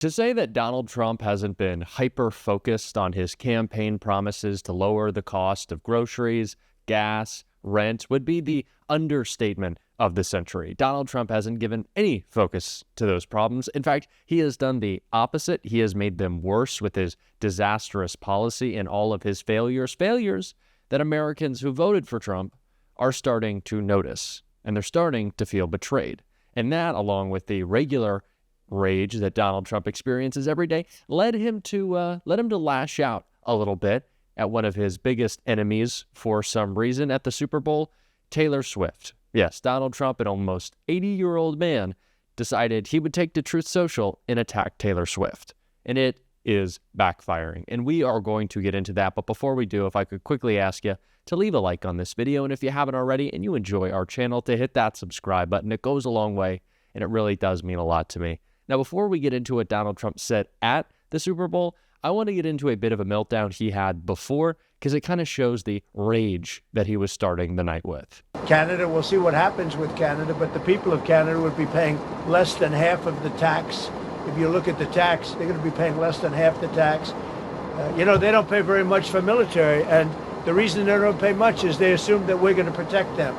To say that Donald Trump hasn't been hyper-focused on his campaign promises to lower the cost of groceries, gas, rent would be the understatement of the century. Donald Trump hasn't given any focus to those problems. In fact, he has done the opposite. He has made them worse with his disastrous policy and all of his failures that Americans who voted for Trump are starting to notice, and they're starting to feel betrayed. And that, along with the regular rage that Donald Trump experiences every day, led him to lash out a little bit at one of his biggest enemies for some reason at the Super Bowl, Taylor Swift. Yes, Donald Trump, an almost 80-year-old man, decided he would take to Truth Social and attack Taylor Swift. And it is backfiring. And we are going to get into that. But before we do, if I could quickly ask you to leave a like on this video. And if you haven't already and you enjoy our channel, to hit that subscribe button. It goes a long way, and it really does mean a lot to me. Now, before we get into what Donald Trump said at the Super Bowl, I want to get into a bit of a meltdown he had before, because it kind of shows the rage that he was starting the night with. Canada, we'll see what happens with Canada, but the people of Canada would be paying less than half of the tax. If you look at the tax, they're going to be paying less than half the tax. They don't pay very much for military, and the reason they don't pay much is they assume that we're going to protect them.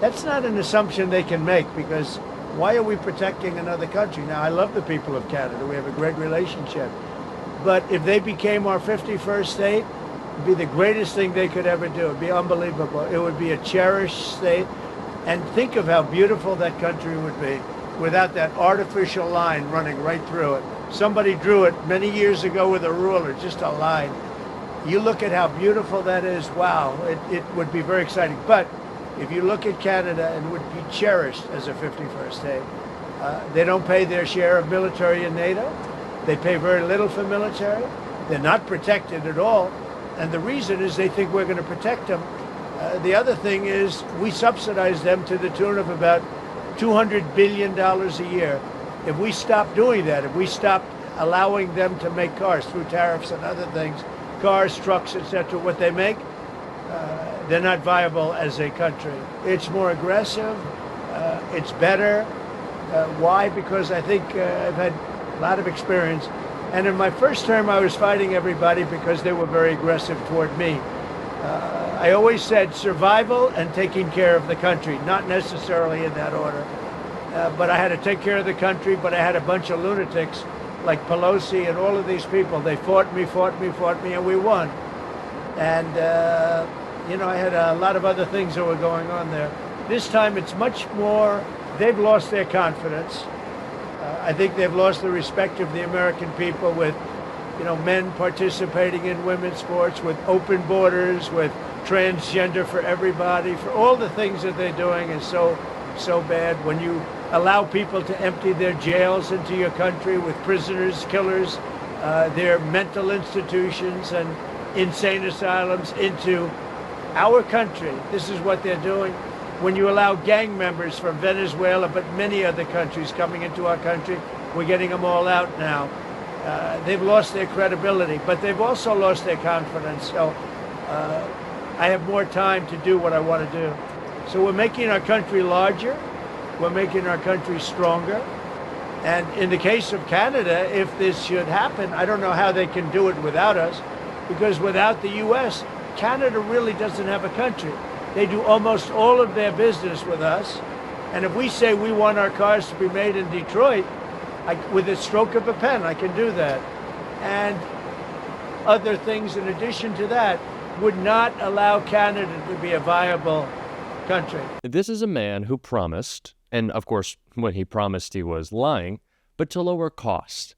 That's not an assumption they can make, because why are we protecting another country? Now, I love the people of Canada. We have a great relationship. But if they became our 51st state, it would be the greatest thing they could ever do. It would be unbelievable. It would be a cherished state. And think of how beautiful that country would be without that artificial line running right through it. Somebody drew it many years ago with a ruler, just a line. You look at how beautiful that is, wow, it would be very exciting. But if you look at Canada, it would be cherished as a 51st state. They don't pay their share of military in NATO. They pay very little for military. They're not protected at all. And the reason is they think we're going to protect them. The other thing is we subsidize them to the tune of about $200 billion a year. If we stop doing that, if we stop allowing them to make cars through tariffs and other things, cars, trucks, etc., what they make, they're not viable as a country. It's more aggressive. It's better. Why? Because I think I've had a lot of experience. And in my first term, I was fighting everybody because they were very aggressive toward me. I always said survival and taking care of the country, not necessarily in that order. But I had to take care of the country, but I had a bunch of lunatics like Pelosi and all of these people. They fought me, and we won. And, I had a lot of other things that were going on there. This time it's much more, they've lost their confidence. I think they've lost the respect of the American people with, men participating in women's sports, with open borders, with transgender for everybody, for all the things that they're doing is so bad. When you allow people to empty their jails into your country with prisoners, killers, their mental institutions and insane asylums into our country, this is what they're doing. When you allow gang members from Venezuela, but many other countries coming into our country, we're getting them all out now. They've lost their credibility, but they've also lost their confidence. So I have more time to do what I want to do. So we're making our country larger. We're making our country stronger. And in the case of Canada, if this should happen, I don't know how they can do it without us, because without the U.S., Canada really doesn't have a country. They do almost all of their business with us. And if we say we want our cars to be made in Detroit, with a stroke of a pen, I can do that. And other things in addition to that would not allow Canada to be a viable country. This is a man who promised, and of course, when he promised he was lying, but to lower costs.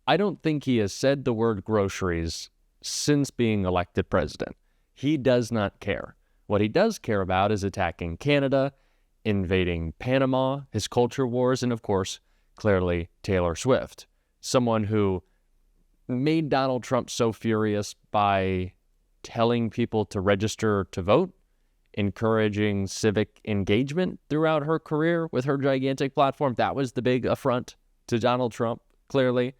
I don't think he has said the word groceries since being elected president. He does not care. What he does care about is attacking Canada, invading Panama, his culture wars, and of course, clearly Taylor Swift, someone who made Donald Trump so furious by telling people to register to vote, encouraging civic engagement throughout her career with her gigantic platform. That was the big affront to Donald Trump, clearly.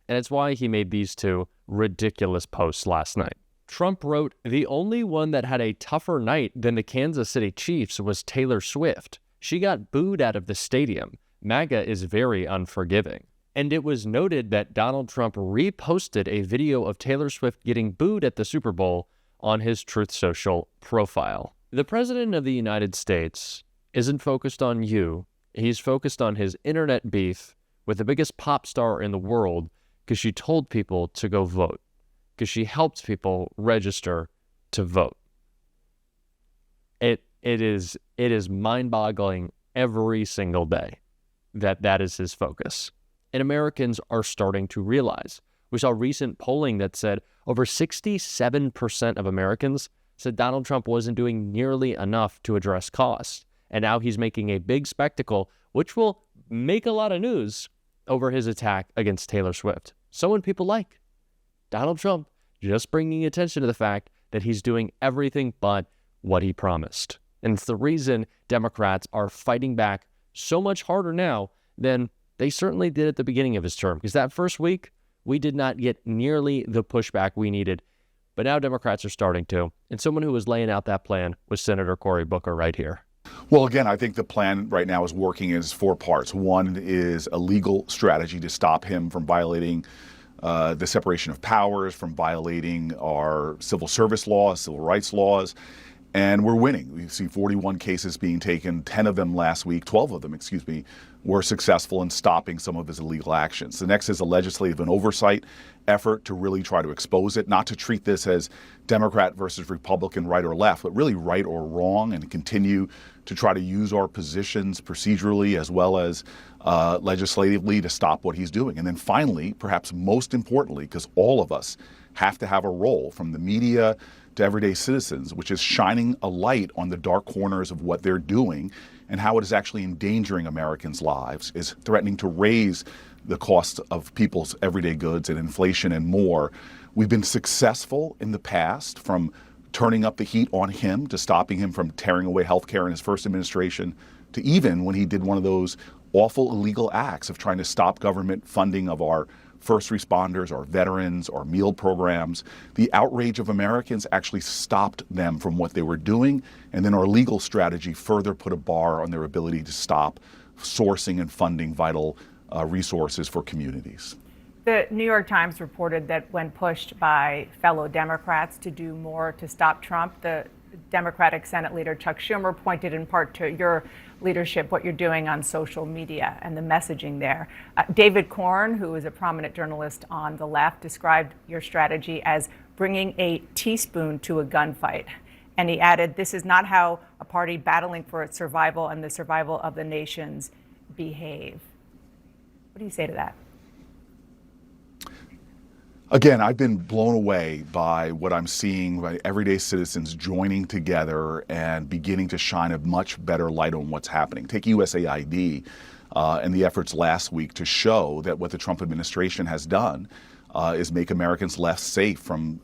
And it's why he made these two ridiculous posts last night. Trump wrote, "The only one that had a tougher night than the Kansas City Chiefs was Taylor Swift. She got booed out of the stadium. MAGA is very unforgiving." And it was noted that Donald Trump reposted a video of Taylor Swift getting booed at the Super Bowl on his Truth Social profile. The President of the United States isn't focused on you. He's focused on his internet beef with the biggest pop star in the world because she told people to go vote, because she helped people register to vote. It is mind-boggling every single day that is his focus. And Americans are starting to realize. We saw recent polling that said over 67% of Americans said Donald Trump wasn't doing nearly enough to address costs. And now he's making a big spectacle, which will make a lot of news, over his attack against Taylor Swift. Someone people like. Donald Trump just bringing attention to the fact that he's doing everything but what he promised. And it's the reason Democrats are fighting back so much harder now than they certainly did at the beginning of his term, because that first week, we did not get nearly the pushback we needed. But now Democrats are starting to. And someone who was laying out that plan was Senator Cory Booker right here. Well, again, I think the plan right now is working in 4 parts. One is a legal strategy to stop him from violating the separation of powers, from violating our civil service laws, civil rights laws. And we're winning. We see 41 cases being taken, 10 of them last week, 12 of them, were successful in stopping some of his illegal actions. The next is a legislative and oversight effort to really try to expose it, not to treat this as Democrat versus Republican, right or left, but really right or wrong, and continue to try to use our positions procedurally as well as legislatively to stop what he's doing. And then finally, perhaps most importantly, because all of us have to have a role, from the media to everyday citizens, which is shining a light on the dark corners of what they're doing and how it is actually endangering Americans' lives, is threatening to raise the cost of people's everyday goods and inflation and more. We've been successful in the past, from turning up the heat on him to stopping him from tearing away health care in his first administration, to even when he did one of those awful illegal acts of trying to stop government funding of our first responders, our veterans, our meal programs. The outrage of Americans actually stopped them from what they were doing, and then our legal strategy further put a bar on their ability to stop sourcing and funding vital resources for communities. The New York Times reported that when pushed by fellow Democrats to do more to stop Trump, the Democratic Senate leader Chuck Schumer pointed in part to your leadership, what you're doing on social media and the messaging there. David Corn, who is a prominent journalist on the left, described your strategy as bringing a teaspoon to a gunfight. And he added, this is not how a party battling for its survival and the survival of the nations behave. What do you say to that? Again, I've been blown away by what I'm seeing, by everyday citizens joining together and beginning to shine a much better light on what's happening. Take USAID and the efforts last week to show that what the Trump administration has done is make Americans less safe from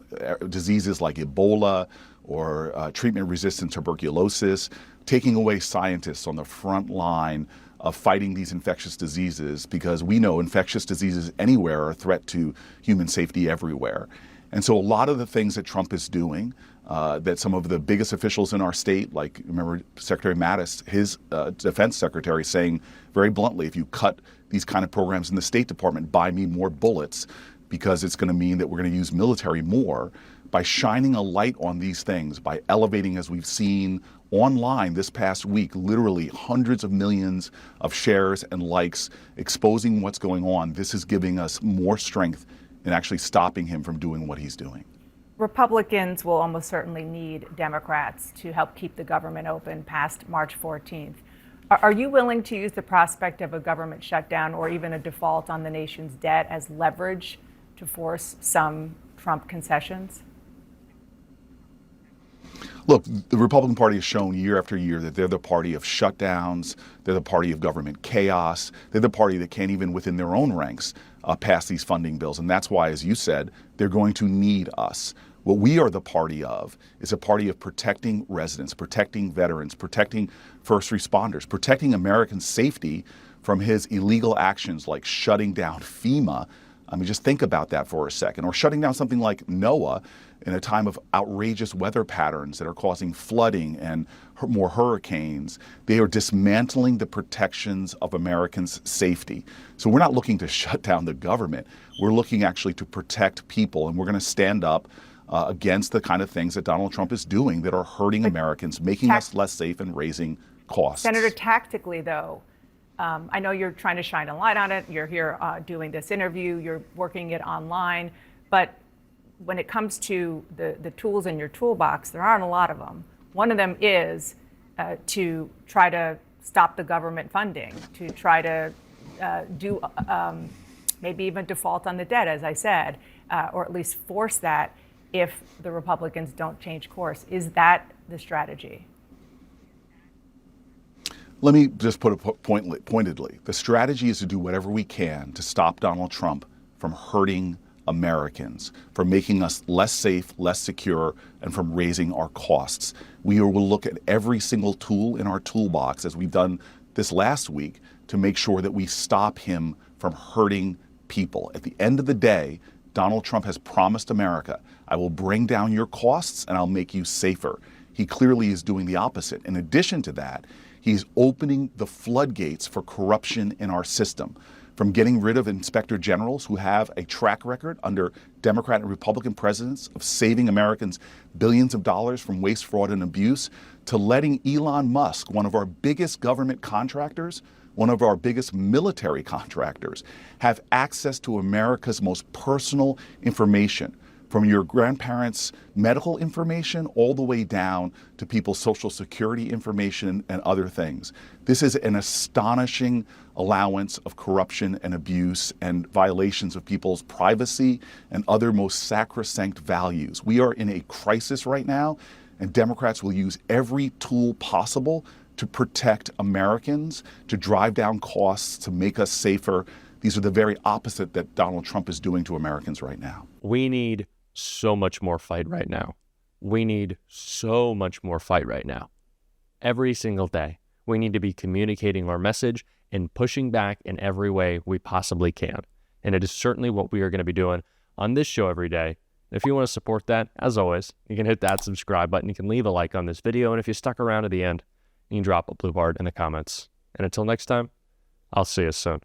diseases like Ebola or treatment-resistant tuberculosis, taking away scientists on the front line of fighting these infectious diseases, because we know infectious diseases anywhere are a threat to human safety everywhere. And so a lot of the things that Trump is doing, that some of the biggest officials in our state, like, remember Secretary Mattis, his defense secretary, saying very bluntly, if you cut these kind of programs in the State Department, buy me more bullets, because it's going to mean that we're going to use military more. By shining a light on these things, by elevating, as we've seen online this past week, literally hundreds of millions of shares and likes exposing what's going on, this is giving us more strength in actually stopping him from doing what he's doing. Republicans will almost certainly need Democrats to help keep the government open past March 14th. Are you willing to use the prospect of a government shutdown or even a default on the nation's debt as leverage to force some Trump concessions? Look, the Republican Party has shown year after year that they're the party of shutdowns, they're the party of government chaos, they're the party that can't even within their own ranks pass these funding bills. And that's why, as you said, they're going to need us. What we are the party of is a party of protecting residents, protecting veterans, protecting first responders, protecting American safety from his illegal actions like shutting down FEMA I mean, just think about that for a second. Or shutting down something like NOAA in a time of outrageous weather patterns that are causing flooding and more hurricanes. They are dismantling the protections of Americans' safety. So we're not looking to shut down the government. We're looking actually to protect people, and we're going to stand up against the kind of things that Donald Trump is doing that are hurting Americans, making us less safe and raising costs. Senator, tactically, though, I know you're trying to shine a light on it. You're here doing this interview. You're working it online. But when it comes to the tools in your toolbox, there aren't a lot of them. One of them is to try to stop the government funding, to try to do maybe even default on the debt, as I said, or at least force that if the Republicans don't change course. Is that the strategy? Let me just put it pointedly. The strategy is to do whatever we can to stop Donald Trump from hurting Americans, from making us less safe, less secure, and from raising our costs. We will look at every single tool in our toolbox, as we've done this last week, to make sure that we stop him from hurting people. At the end of the day, Donald Trump has promised America, I will bring down your costs and I'll make you safer. He clearly is doing the opposite. In addition to that, he's opening the floodgates for corruption in our system, from getting rid of inspector generals who have a track record under Democrat and Republican presidents of saving Americans billions of dollars from waste, fraud, and abuse, to letting Elon Musk, one of our biggest government contractors, one of our biggest military contractors, have access to America's most personal information, from your grandparents' medical information all the way down to people's Social Security information and other things. This is an astonishing allowance of corruption and abuse and violations of people's privacy and other most sacrosanct values. We are in a crisis right now, and Democrats will use every tool possible to protect Americans, to drive down costs, to make us safer. These are the very opposite that Donald Trump is doing to Americans right now. We need so much more fight right now. We need so much more fight right now. Every single day, we need to be communicating our message and pushing back in every way we possibly can. And it is certainly what we are going to be doing on this show every day. If you want to support that, as always, you can hit that subscribe button. You can leave a like on this video. And if you stuck around to the end, you can drop a blue heart in the comments. And until next time, I'll see you soon.